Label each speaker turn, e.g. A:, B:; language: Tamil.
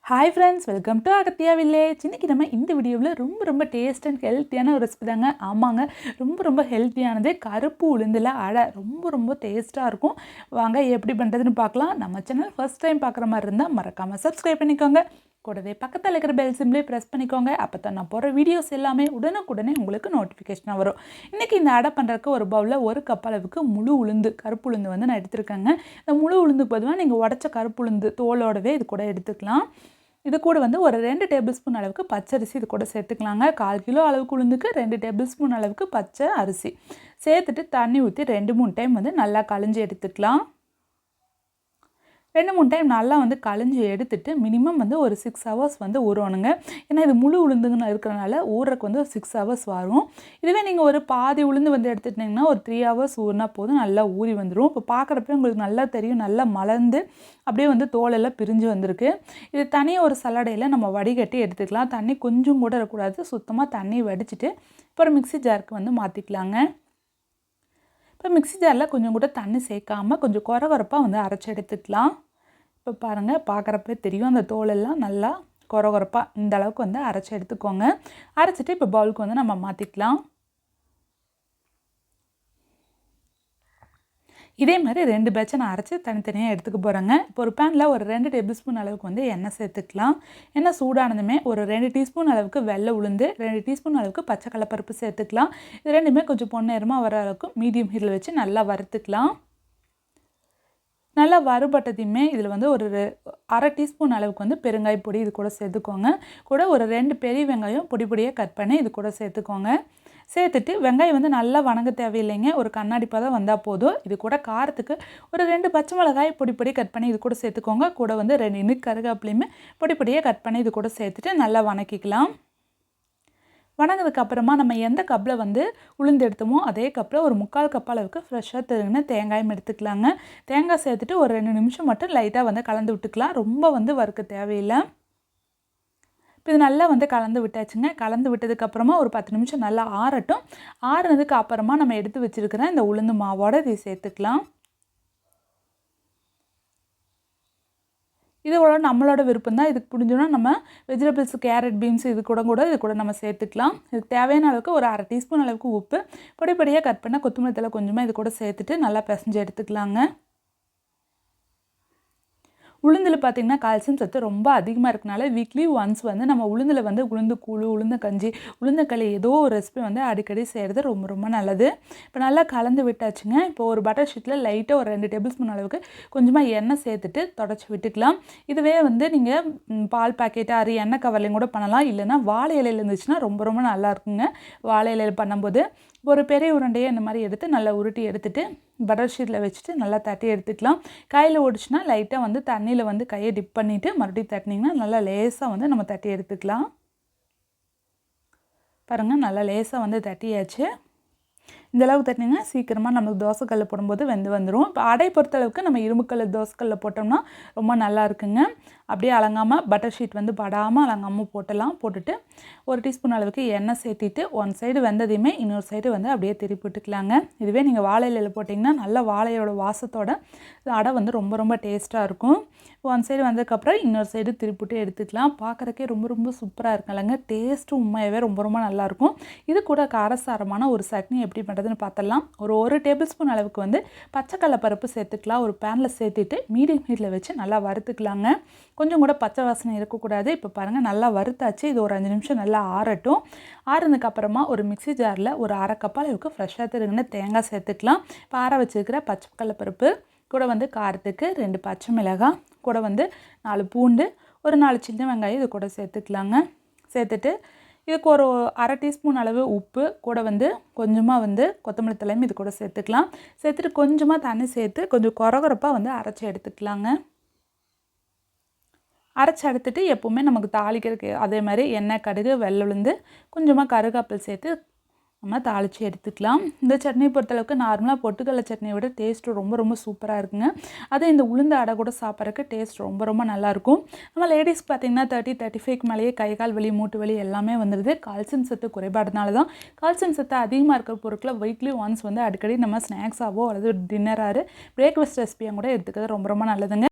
A: Hi friends, welcome to Agathiya village. இன்றைக்கி நம்ம இந்த வீடியோவில் ரொம்ப டேஸ்ட் அண்ட் ஹெல்த்தியான ஒரு ரெசிபி தாங்க. ஆமாங்க, ரொம்ப ஹெல்த்தியானது. கருப்பு உளுந்தில் அடை ரொம்ப டேஸ்ட்டாக இருக்கும். வாங்க எப்படி பண்ணுறதுன்னு பார்க்கலாம். நம்ம சேனல் ஃபர்ஸ்ட் டைம் பார்க்குற மாதிரி இருந்தால் மறக்காமல் சப்ஸ்கிரைப் பண்ணிக்கோங்க. கூடவே பக்கத்தில் இருக்கிற பெல் சிம்லேயே ப்ரெஸ் பண்ணிக்கோங்க. அப்போ தான் நான் போகிற வீடியோஸ் எல்லாமே உடனுக்குடனே உங்களுக்கு நோட்டிஃபிகேஷனாக வரும். இன்றைக்கி இந்த அடை பண்ணுறதுக்கு ஒரு பவுலில் ஒரு கப் அளவுக்கு முழு உளுந்து, கருப்பு உளுந்து வந்து நான் எடுத்துருக்கேங்க. இந்த முழு உளுந்துக்கு பொதுவாக நீங்கள் உடச்ச கருப்பு உளுந்து தோலோடவே இது கூட எடுத்துக்கலாம். இது கூட வந்து ஒரு 2 டேபிள் ஸ்பூன் அளவுக்கு பச்சரிசி இது கூட சேர்த்துக்கலாங்க. 1/4 கிலோ அளவுக்கு உளுந்துக்கு 2 டேபிள் ஸ்பூன் அளவுக்கு பச்சை அரிசி சேர்த்துட்டு தண்ணி ஊற்றி 2-3 டைம் வந்து நல்லா கழிஞ்சு எடுத்துக்கலாம். 2-3 டைம் நல்லா வந்து கழிஞ்சு எடுத்துட்டு மினிமம் வந்து ஒரு 6 ஹவர்ஸ் வந்து ஊறணுங்க. ஏன்னா இது முழு உளுந்துன்னு இருக்கிறனால ஊறக்கு வந்து ஒரு 6 ஹவர்ஸ் வரும். இதுவே நீங்கள் ஒரு பாதி உளுந்து வந்து எடுத்துட்டிங்கன்னா ஒரு 3 ஹவர்ஸ் ஊறினா போதும், நல்லா ஊறி வந்துடும். இப்போ பார்க்குறப்ப உங்களுக்கு நல்லா தெரியும், நல்லா மலர்ந்து அப்படியே வந்து தோலெல்லாம் பிரிஞ்சு வந்திருக்கு. இது தனியாக ஒரு சல்லடையில் நம்ம வடிகட்டி எடுத்துக்கலாம். தண்ணி கொஞ்சம் கூட இருக்கக்கூடாது. சுத்தமாக தண்ணி வடிச்சிட்டு இப்போ ஒரு மிக்ஸி ஜாருக்கு வந்து மாற்றிக்கலாங்க. இப்போ மிக்ஸி ஜாரில் கொஞ்சம் கூட தண்ணி சேர்க்காமல் கொஞ்சம் கொரகொரப்பாக வந்து அரைச்சி எடுத்துக்கலாம். இப்போ பாருங்கள், பார்க்குறப்பே தெரியும் அந்த தோலெல்லாம் நல்லா கொரகொரப்பாக இந்த அளவுக்கு வந்து அரைச்சி எடுத்துக்கோங்க. அரைச்சிட்டு இப்போ பவுலுக்கு வந்து நம்ம மாற்றிக்கலாம். இதே மாதிரி 2 பேட்சை நான் அரைச்சி தனித்தனியாக எடுத்துக்க போகிறேங்க. இப்போ ஒரு பேனில் ஒரு 2 டேபிள் ஸ்பூன் அளவுக்கு வந்து எண்ணெய் சேர்த்துக்கலாம். எண்ணெய் சூடானதுமே ஒரு 2 டீஸ்பூன் அளவுக்கு வெள்ளை உளுந்து, 2 டீஸ்பூன் அளவுக்கு பச்சை கடலைப்பருப்பு சேர்த்துக்கலாம். இது ரெண்டுமே கொஞ்சம் பொன்னிறமாக வர அளவுக்கு மீடியம் ஹீட்டில் வச்சு நல்லா வறுத்துக்கலாம். நல்லா வறுபட்டதையுமே இதில் வந்து ஒரு 1/2 டீஸ்பூன் அளவுக்கு வந்து பெருங்காய பொடி இது கூட சேர்த்துக்கோங்க. கூட ஒரு 2 பெரிய வெங்காயம் பொடியாக கட் பண்ணி இது கூட சேர்த்துக்கோங்க. சேர்த்துட்டு வெங்காயம் வந்து நல்லா வணங்க தேவையில்லைங்க, ஒரு கண்ணாடி பதம் வந்தால் போதும். இது கூட காரத்துக்கு ஒரு 2 பச்சை மிளகாய் பொடி கட் பண்ணி இது கூட சேர்த்துக்கோங்க. கூட வந்து 2 இனுக்கு கருவேப்பிலையுமே பொடியாக கட் பண்ணி இது கூட சேர்த்துட்டு நல்லா வணக்கிக்கலாம். வணங்கினதுக்கு அப்புறமா நம்ம எந்த கப்பில் வந்து உளுந்து எடுத்தோமோ அதே கப்பில் ஒரு 3/4 கப் அளவுக்கு ஃப்ரெஷ்ஷாக திருகின தேங்காயும் எடுத்துக்கலாங்க. தேங்காய் சேர்த்துட்டு ஒரு 2 நிமிஷம் மட்டும் லைட்டாக வந்து கலந்து விட்டுக்கலாம். ரொம்ப வந்து வறுக்க தேவையில்லை. இப்போ இது நல்லா வந்து கலந்து விட்டாச்சுங்க. கலந்து விட்டதுக்கப்புறமா ஒரு 10 நிமிஷம் நல்லா ஆறட்டும். ஆறுனதுக்கு அப்புறமா நம்ம எடுத்து வச்சுருக்கிற இந்த உளுந்து மாவோடு இதை சேர்த்துக்கலாம். இதோட நம்மளோட விருப்பம் தான். இதுக்கு புரிஞ்சோன்னா நம்ம வெஜிடபிள்ஸ், கேரட், பீன்ஸ் இது கூட நம்ம சேர்த்துக்கலாம். இதுக்கு தேவையான அளவுக்கு ஒரு 1/2 டீஸ்பூன் அளவுக்கு உப்பு, பொடியாக கட் பண்ண கொத்தமல்லி தழை கொஞ்சமாக இது கூட சேர்த்துட்டு நல்லா பிசைஞ்சு எடுத்துக்கலாங்க. உளுந்தில் பார்த்திங்கன்னா கால்சியம் சத்து ரொம்ப அதிகமாக இருக்கனால வீக்லி ஒன்ஸ் வந்து நம்ம உளுந்தில் வந்து உளுந்து கூழ், உளுந்த கஞ்சி, உளுந்தக்களி ஏதோ ஒரு ரெசிபி வந்து அடிக்கடி செய்கிறது ரொம்ப நல்லது. இப்போ நல்லா கலந்து விட்டாச்சுங்க. இப்போ ஒரு பட்டர் ஷீட்டில் லைட்டாக ஒரு 2 டேபிள் ஸ்பூன் அளவுக்கு கொஞ்சமாக எண்ணெய் சேர்த்துட்டு தொடச்சி விட்டுக்கலாம். இதுவே வந்து நீங்கள் பால் பாக்கெட்டு எண்ணெய் கவர்லையும் கூட பண்ணலாம். இல்லைன்னா வாழை இலையில் இருந்துச்சுன்னா ரொம்ப நல்லாயிருக்குங்க. வாழை இலையில் பண்ணும்போது ஒரு பெரிய உருண்டையை இந்த மாதிரி எடுத்து நல்லா உருட்டி எடுத்துகிட்டு பட்டர் ஷீட்டில் வச்சுட்டு நல்லா தட்டி எடுத்துக்கலாம். கையில் ஓடிச்சுன்னா லைட்டாக வந்து தண்ணியில் வந்து கையை டிப் பண்ணிவிட்டு மறுபடியும் தட்டினீங்கன்னா நல்லா லேசாக வந்து நம்ம தட்டி எடுத்துக்கலாம். பாருங்கள், நல்லா லேசாக வந்து தட்டியாச்சு. இந்தளவுக்கு தட்டினீங்கன்னா சீக்கிரமாக நமக்கு தோசைக்கல்ல போடும்போது வெந்து வந்துடும். இப்போ அடை பொறுத்தளவுக்கு நம்ம இரும்புக்கல்ல தோசைக்கல்ல போட்டோம்னா ரொம்ப நல்லா இருக்குங்க. அப்படியே அலங்காமல் பட்டர் ஷீட் வந்து படாமல் அலங்காமல் போட்டுட்டு ஒரு டீஸ்பூன் அளவுக்கு எண்ணெய் சேர்த்திட்டு ஒன் சைடு வெந்ததையுமே இன்னொரு சைடு வந்து அப்படியே திருப்பி விட்டுக்கலாங்க. இதுவே நீங்கள் வாழை இலையில் போட்டிங்கன்னா நல்லா வாழையோட வாசத்தோட அடை வந்து ரொம்ப டேஸ்ட்டாக இருக்கும். ஒன் சைடு வந்ததுக்கப்புறம் இன்னொரு சைடு திருப்பிட்டு எடுத்துக்கலாம். பார்க்குறக்கே ரொம்ப சூப்பராக இருக்குல்லங்க. டேஸ்ட்டும் உண்மையாகவே ரொம்ப நல்லாயிருக்கும். இது கூட காரசாரமான ஒரு சட்னி எப்படி பண்ணுறதுன்னு பார்த்தலாம். ஒரு டேபிள் ஸ்பூன் அளவுக்கு வந்து பச்சை கடலைப்பருப்பு சேர்த்துக்கலாம். ஒரு பேனில் சேர்த்துட்டு மீடியம் ஹீட்டில் வச்சு நல்லா வறுத்துக்கலாங்க. கொஞ்சம் கூட பச்சை வாசனை இருக்கக்கூடாது. இப்போ பாருங்கள், நல்லா வறுத்தாச்சு. இது ஒரு 5 நிமிஷம் நல்லா ஆறட்டும். ஆறுனதுக்கப்புறமா ஒரு மிக்ஸி ஜாரில் ஒரு 1/2 கப் அளவுக்கு ஃப்ரெஷ்ஷாக திருகின தேங்காய் சேர்த்துக்கலாம். இப்போ ஆற வச்சுருக்கிற பச்சை கடலைப்பருப்பு கூட வந்து காரத்துக்கு 2 பச்சை மிளகாய், கூட வந்து 4 பூண்டு, ஒரு 4 சின்ன வெங்காயம் இது கூட சேர்த்துக்கலாங்க. சேர்த்துட்டு இதுக்கு ஒரு 1/2 டீஸ்பூன் அளவு உப்பு, கூட வந்து கொஞ்சமாக வந்து கொத்தமல்லி தழையும் இது கூட சேர்த்துக்கலாம். சேர்த்துட்டு கொஞ்சமாக தண்ணி சேர்த்து கொஞ்சம் கொரகொரப்பாக வந்து அரைச்சி எடுத்துக்கலாங்க. அரைச்சி எடுத்துட்டு எப்போவுமே நமக்கு தாளிக்கிறதுக்கு அதே மாதிரி எண்ணெய், கடுகு, வெள்ளை உளுந்து, கொஞ்சமாக கருவேப்பிலை சேர்த்து நம்ம தாளித்து எடுத்துக்கலாம். இந்த சட்னி பொறுத்தளவுக்கு நார்மலாக பொட்டுக்கடலை சட்னியை விட டேஸ்ட்டு ரொம்ப சூப்பராக இருக்குங்க. அது இந்த உளுந்து அடை கூட சாப்பிட்றதுக்கு டேஸ்ட் ரொம்ப நல்லாயிருக்கும். நம்ம லேடிஸ்க்கு பார்த்திங்கன்னா 30-35க்கு மேலேயே கை கால் வலி, மூட்டு வலி எல்லாமே வந்துடுது. கால்சியம் சத்து குறைபாடுனால தான். கால்சியம் சத்து அதிகமாக இருக்கிற பொருட்களை வீக்லி ஒன்ஸ் வந்து அடிக்கடி நம்ம ஸ்நாக்ஸாவோ அல்லது டின்னராக பிரேக்ஃபாஸ்ட் ரெசிபியாக கூட எடுத்துக்கிறது ரொம்ப நல்லதுங்க.